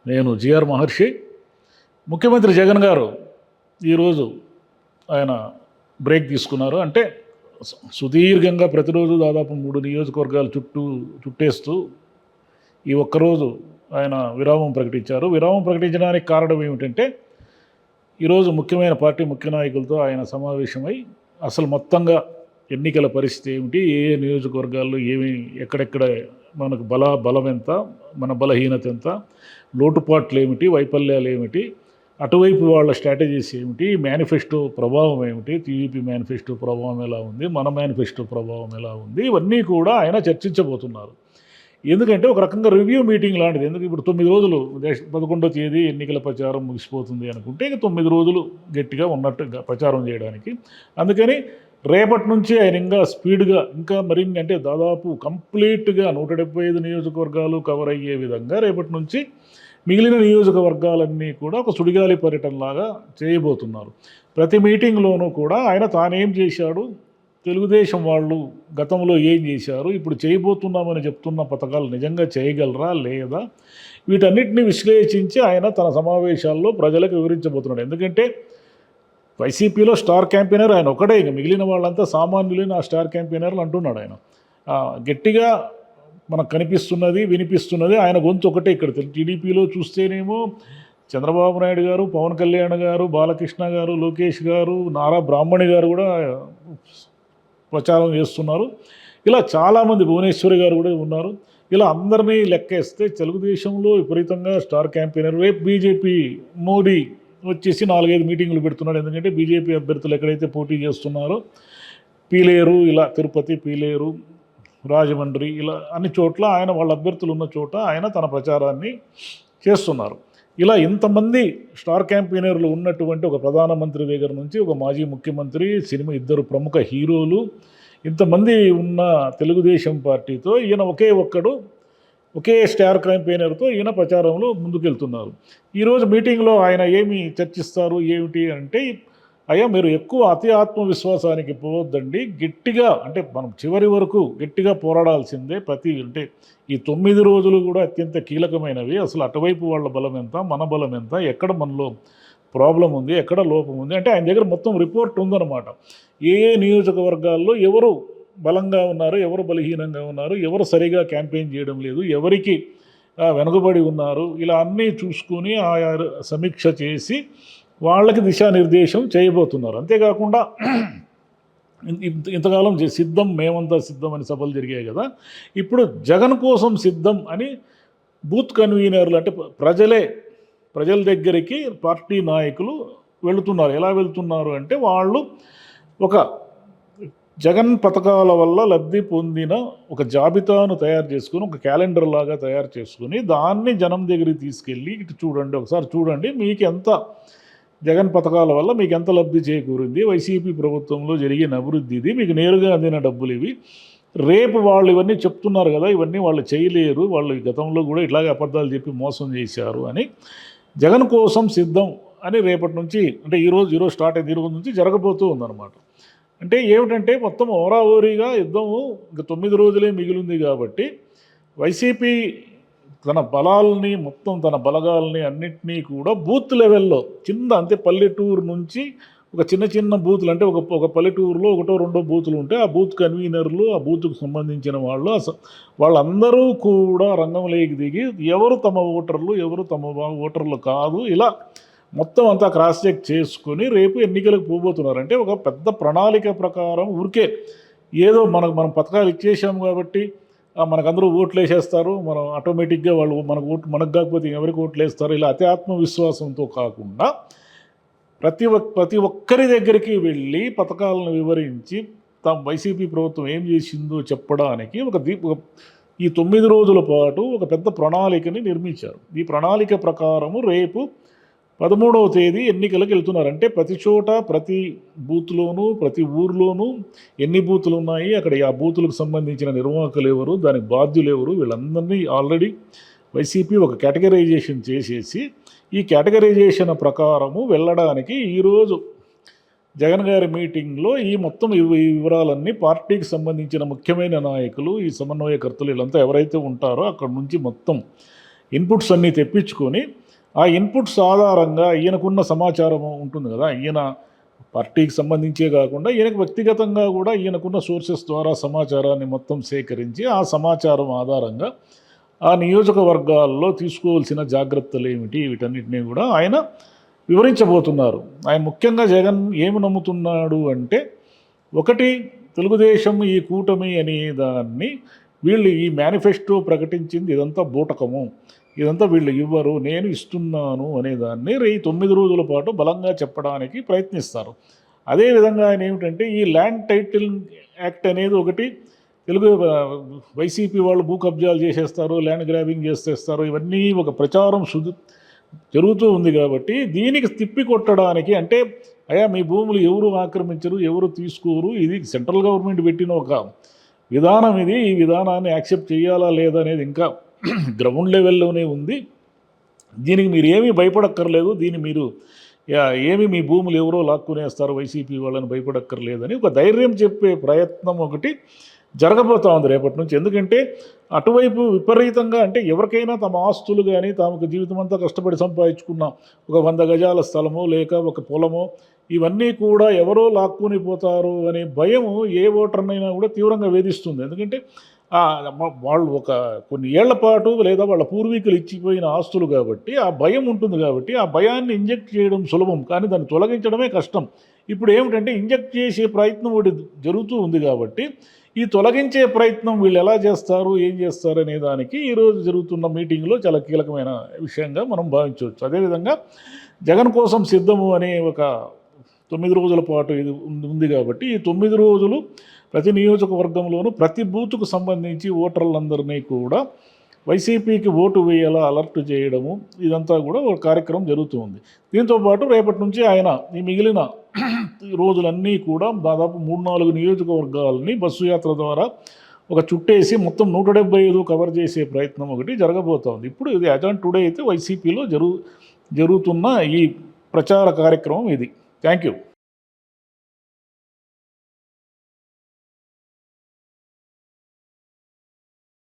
నేను జిఆర్ మహర్షి. ముఖ్యమంత్రి జగన్ గారు ఈరోజు ఆయన బ్రేక్ తీసుకున్నారు. అంటే సుదీర్ఘంగా ప్రతిరోజు దాదాపు 3 నియోజకవర్గాలు చుట్టేస్తూ ఈ ఒక్కరోజు ఆయన విరామం ప్రకటించారు. విరామం ప్రకటించడానికి కారణం ఏమిటంటే ఈరోజు ముఖ్యమైన పార్టీ ముఖ్య నాయకులతో ఆయన సమావేశమై అసలు మొత్తంగా ఎన్నికల పరిస్థితి ఏమిటి, ఏ ఏ నియోజకవర్గాల్లో ఏమి, ఎక్కడెక్కడ మనకు బలం ఎంత, మన బలహీనత ఎంత, లోటుపాట్లు ఏమిటి, వైఫల్యాలు ఏమిటి, అటువైపు వాళ్ళ స్ట్రాటజీస్ ఏమిటి, మేనిఫెస్టో ప్రభావం ఏమిటి, టీడీపీ మేనిఫెస్టో ప్రభావం ఎలా ఉంది, మన మేనిఫెస్టో ప్రభావం ఎలా ఉంది, ఇవన్నీ కూడా ఆయన చర్చించబోతున్నారు. ఎందుకంటే ఒక రకంగా రివ్యూ మీటింగ్ లాంటిది. ఎందుకు ఇప్పుడు 9 రోజులు 11వ తేదీ ఎన్నికల ప్రచారం ముగిసిపోతుంది అనుకుంటే ఇక 9 రోజులు గట్టిగా ఉన్నట్టుగా ప్రచారం చేయడానికి. అందుకని రేపటి నుంచి ఆయన ఇంకా స్పీడ్గా ఇంకా మరిన్ని అంటే దాదాపు కంప్లీట్గా 175 నియోజకవర్గాలు కవర్ అయ్యే విధంగా రేపటి నుంచి మిగిలిన నియోజకవర్గాలన్నీ కూడా ఒక సుడిగాలి పర్యటనలాగా చేయబోతున్నారు. ప్రతి మీటింగ్లోనూ కూడా ఆయన తానేం చేశాడు, తెలుగుదేశం వాళ్ళు గతంలో ఏం చేశారు, ఇప్పుడు చేయబోతున్నామని చెప్తున్న పథకాలు నిజంగా చేయగలరా లేదా, వీటన్నిటిని విశ్లేషించి ఆయన తన సమావేశాల్లో ప్రజలకు వివరించబోతున్నాడు. ఎందుకంటే వైసీపీలో స్టార్ క్యాంపెయినర్ ఆయన ఒకడే, ఇక మిగిలిన వాళ్ళంతా సామాన్యులైన ఆ స్టార్ క్యాంపెయినర్లు అంటున్నాడు ఆయన. గట్టిగా మనకు కనిపిస్తున్నది వినిపిస్తున్నది ఆయన గొంతు ఒకటే. ఇక్కడ టీడీపీలో చూస్తేనేమో చంద్రబాబు నాయుడు గారు, పవన్ కళ్యాణ్ గారు, బాలకృష్ణ గారు, లోకేష్ గారు, నారా బ్రాహ్మణి గారు కూడా ప్రచారం చేస్తున్నారు. ఇలా చాలామంది, భువనేశ్వరి గారు కూడా ఉన్నారు. ఇలా అందరినీ లెక్కేస్తే తెలుగుదేశంలో విపరీతంగా స్టార్ క్యాంపెయినర్. రేపు బీజేపీ మోడీ వచ్చేసి 4-5 మీటింగులు పెడుతున్నాడు. ఎందుకంటే బీజేపీ అభ్యర్థులు ఎక్కడైతే పోటీ చేస్తున్నారో పీలేరు, ఇలా తిరుపతి, పీలేరు, రాజమండ్రి, ఇలా అన్ని చోట్ల ఆయన వాళ్ళ అభ్యర్థులు ఉన్న చోట ఆయన తన ప్రచారాన్ని చేస్తున్నారు. ఇలా ఇంతమంది స్టార్ క్యాంపెయినర్లు ఉన్నటువంటి ఒక ప్రధానమంత్రి దగ్గర నుంచి ఒక మాజీ ముఖ్యమంత్రి, సినిమా 2 ప్రముఖ హీరోలు, ఇంతమంది ఉన్న తెలుగుదేశం పార్టీతో ఈయన ఒకే స్టార్ క్యాంపెయినర్తో ఈయన ప్రచారంలో ముందుకెళ్తున్నారు. ఈరోజు మీటింగ్లో ఆయన ఏమి చర్చిస్తారు ఏమిటి అంటే, అయ్యా మీరు ఎక్కువ అతి ఆత్మవిశ్వాసానికి పోవద్దండి, గట్టిగా అంటే మనం చివరి వరకు గట్టిగా పోరాడాల్సిందే. అంటే ఈ 9 రోజులు కూడా అత్యంత కీలకమైనవి. అసలు అటువైపు వాళ్ళ బలం ఎంత, మన బలం ఎంత, ఎక్కడ మనలో ప్రాబ్లం ఉంది, ఎక్కడ లోపం ఉంది అంటే ఆయన దగ్గర మొత్తం రిపోర్ట్ ఉందన్నమాట. ఏ ఏ నియోజకవర్గాల్లో ఎవరు బలంగా ఉన్నారు, ఎవరు బలహీనంగా ఉన్నారు, ఎవరు సరిగా క్యాంపెయిన్ చేయడం లేదు, ఎవరికి వెనుకబడి ఉన్నారు, ఇలా అన్నీ చూసుకుని ఆయా సమీక్ష చేసి వాళ్ళకి దిశానిర్దేశం చేయబోతున్నారు. అంతేకాకుండా ఇంతకాలం సిద్ధం, మేమంతా సిద్ధం అని సభలు జరిగాయి కదా, ఇప్పుడు జగన్ కోసం సిద్ధం అని బూత్ కన్వీనర్లు అంటే ప్రజల దగ్గరికి పార్టీ నాయకులు వెళుతున్నారు. ఎలా వెళ్తున్నారు అంటే వాళ్ళు ఒక జగన్ పథకాల వల్ల లబ్ధి పొందిన ఒక జాబితాను తయారు చేసుకుని, ఒక క్యాలెండర్ లాగా తయారు చేసుకుని దాన్ని జనం దగ్గరికి తీసుకెళ్ళి ఇటు చూడండి, ఒకసారి చూడండి, మీకు ఎంత జగన్ పథకాల వల్ల మీకు ఎంత లబ్ధి చేకూరింది, వైసీపీ ప్రభుత్వంలో జరిగిన అభివృద్ధి ఇది, మీకు నేరుగా అందిన డబ్బులు ఇవి, రేపు వాళ్ళు ఇవన్నీ చెప్తున్నారు కదా, ఇవన్నీ వాళ్ళు చేయలేరు, వాళ్ళు గతంలో కూడా ఇట్లాగే అబద్ధాలు చెప్పి మోసం చేశారు అని జగన్ కోసం సిద్ధం అని రేపటి నుంచి అంటే ఈరోజు స్టార్ట్ అయింది, ఈరోజు నుంచి జరగబోతూ ఉందన్నమాట. అంటే ఏమిటంటే మొత్తం ఓరాఓరీగా యుద్ధము ఇంకా 9 రోజులే మిగిలింది కాబట్టి వైసీపీ తన బలాల్ని మొత్తం తన బలగాల్ని అన్నింటినీ కూడా బూత్ లెవెల్లో అంతే పల్లెటూరు నుంచి ఒక చిన్న బూతులు అంటే ఒక పల్లెటూరులో 1-2 బూతులు ఉంటే ఆ బూత్ కన్వీనర్లు, ఆ బూత్కు సంబంధించిన వాళ్ళందరూ కూడా రంగంలోకి దిగి ఎవరు తమ ఓటర్లు, ఎవరు తమ ఓటర్లు కాదు, ఇలా మొత్తం అంతా క్రాస్ చెక్ చేసుకుని రేపు ఎన్నికలకు పోబోతున్నారు. అంటే ఒక పెద్ద ప్రణాళిక ప్రకారం ఊరికే ఏదో మనం పథకాలు ఇచ్చేసాము కాబట్టి మనకందరూ ఓట్లు వేసేస్తారు, మనం ఆటోమేటిక్గా వాళ్ళు మనకు కాకపోతే ఎవరికి ఓట్లు వేస్తారు, ఇలా అతి ఆత్మవిశ్వాసంతో కాకుండా ప్రతి ఒక్కరి దగ్గరికి వెళ్ళి పథకాలను వివరించి వైసీపీ ప్రభుత్వం ఏం చేసిందో చెప్పడానికి ఈ 9 రోజుల పాటు ఒక పెద్ద ప్రణాళికని నిర్మించారు. ఈ ప్రణాళిక ప్రకారము రేపు 13వ తేదీ ఎన్నికలకు వెళ్తున్నారు. అంటే ప్రతి చోట, ప్రతి బూత్లోనూ, ప్రతి ఊర్లోనూ ఎన్ని బూతులు ఉన్నాయి, అక్కడ ఆ బూతులకు సంబంధించిన నిర్వాహకులు ఎవరు, దానికి బాధ్యులు ఎవరు, వీళ్ళందరినీ ఆల్రెడీ వైసీపీ ఒక కేటగరైజేషన్ చేసేసి ఈ కేటగరైజేషన్ ప్రకారము వెళ్ళడానికి ఈరోజు జగన్ గారి మీటింగ్లో ఈ మొత్తం ఈ వివరాలన్నీ పార్టీకి సంబంధించిన ముఖ్యమైన నాయకులు, ఈ సమన్వయకర్తలు వీళ్ళంతా ఎవరైతే ఉంటారో అక్కడ నుంచి మొత్తం ఇన్పుట్స్ అన్నీ తెప్పించుకొని ఆ ఇన్పుట్స్ ఆధారంగా ఈయనకున్న సమాచారం ఉంటుంది కదా, ఈయన పార్టీకి సంబంధించే కాకుండా ఈయనకు వ్యక్తిగతంగా కూడా ఈయనకున్న సోర్సెస్ ద్వారా సమాచారాన్ని మొత్తం సేకరించి ఆ సమాచారం ఆధారంగా ఆ నియోజకవర్గాల్లో తీసుకోవాల్సిన జాగ్రత్తలు ఏమిటి వీటన్నిటినీ కూడా ఆయన వివరించబోతున్నారు. ఆయన ముఖ్యంగా జగన్ ఏమి నమ్ముతున్నాడు అంటే, ఒకటి తెలుగుదేశం ఈ కూటమి అనే దాన్ని వీళ్ళు ఈ మేనిఫెస్టో ప్రకటించింది ఇదంతా బూటకము, ఇదంతా వీళ్ళు ఇవ్వరు, నేను ఇస్తున్నాను అనేదాన్ని 9 రోజుల పాటు బలంగా చెప్పడానికి ప్రయత్నిస్తారు. అదేవిధంగా ఆయన ఏమిటంటే ఈ ల్యాండ్ టైటిల్ యాక్ట్ అనేది ఒకటి తెలుగు వైసీపీ వాళ్ళు భూ కబ్జాలు చేసేస్తారు, ల్యాండ్ గ్రాబింగ్ చేసేస్తారు, ఇవన్నీ ఒక ప్రచారం జరుగుతూ ఉంది కాబట్టి దీనికి తిప్పి కొట్టడానికి, అంటే అయ్యా మీ భూములు ఎవరు ఆక్రమించరు, ఎవరు తీసుకోరు, ఇది సెంట్రల్ గవర్నమెంట్ పెట్టిన ఒక విధానం, ఇది ఈ విధానాన్ని యాక్సెప్ట్ చేయాలా లేదా అనేది ఇంకా గ్రౌండ్ లెవెల్లోనే ఉంది, దీనికి మీరు ఏమీ భయపడక్కర్లేదు, దీన్ని మీరు ఏమి మీ భూములు ఎవరో లాక్కునేస్తారు వైసీపీ వాళ్ళని భయపడక్కర్లేదని ఒక ధైర్యం చెప్పే ప్రయత్నం ఒకటి జరగబోతూ ఉంది రేపటి నుంచి. ఎందుకంటే అటువైపు విపరీతంగా, అంటే ఎవరికైనా తమ ఆస్తులు కానీ తమకు జీవితం అంతా కష్టపడి సంపాదించుకున్న ఒక 100 గజాల స్థలమో లేక ఒక పొలమో ఇవన్నీ కూడా ఎవరో లాక్కుని పోతారు అనే భయం ఏ ఓటర్నైనా కూడా తీవ్రంగా వేధిస్తుంది. ఎందుకంటే వాళ్ళు ఒక కొన్ని ఏళ్ల పాటు లేదా వాళ్ళ పూర్వీకులు ఇచ్చిపోయిన ఆస్తులు కాబట్టి ఆ భయం ఉంటుంది, కాబట్టి ఆ భయాన్ని ఇంజెక్ట్ చేయడం సులభం కానీ దాన్ని తొలగించడమే కష్టం. ఇప్పుడు ఏమిటంటే ఇంజెక్ట్ చేసే ప్రయత్నం ఒకటి జరుగుతూ ఉంది కాబట్టి ఈ తొలగించే ప్రయత్నం వీళ్ళు ఎలా చేస్తారు, ఏం చేస్తారు అనే దానికి ఈరోజు జరుగుతున్న మీటింగ్లో చాలా కీలకమైన విషయంగా మనం భావించవచ్చు. అదేవిధంగా జగన్ కోసం సిద్ధము అనే ఒక 9 రోజుల పాటు ఇది ఉంది కాబట్టి ఈ 9 రోజులు ప్రతి నియోజకవర్గంలోనూ ప్రతి బూత్కు సంబంధించి ఓటర్లందరినీ కూడా వైసీపీకి ఓటు వేయాలా అలర్ట్ చేయడము, ఇదంతా కూడా ఒక కార్యక్రమం జరుగుతుంది. దీంతోపాటు రేపటి నుంచి ఆయన ఈ మిగిలిన రోజులన్నీ కూడా దాదాపు 3-4 నియోజకవర్గాలని బస్సు యాత్ర ద్వారా ఒక చుట్టేసి మొత్తం 175 కవర్ చేసే ప్రయత్నం ఒకటి జరగబోతోంది. ఇప్పుడు ఇది అజాన్ టుడే అయితే వైసీపీలో జరుగుతున్న ఈ ప్రచార కార్యక్రమం ఇది. Thank you.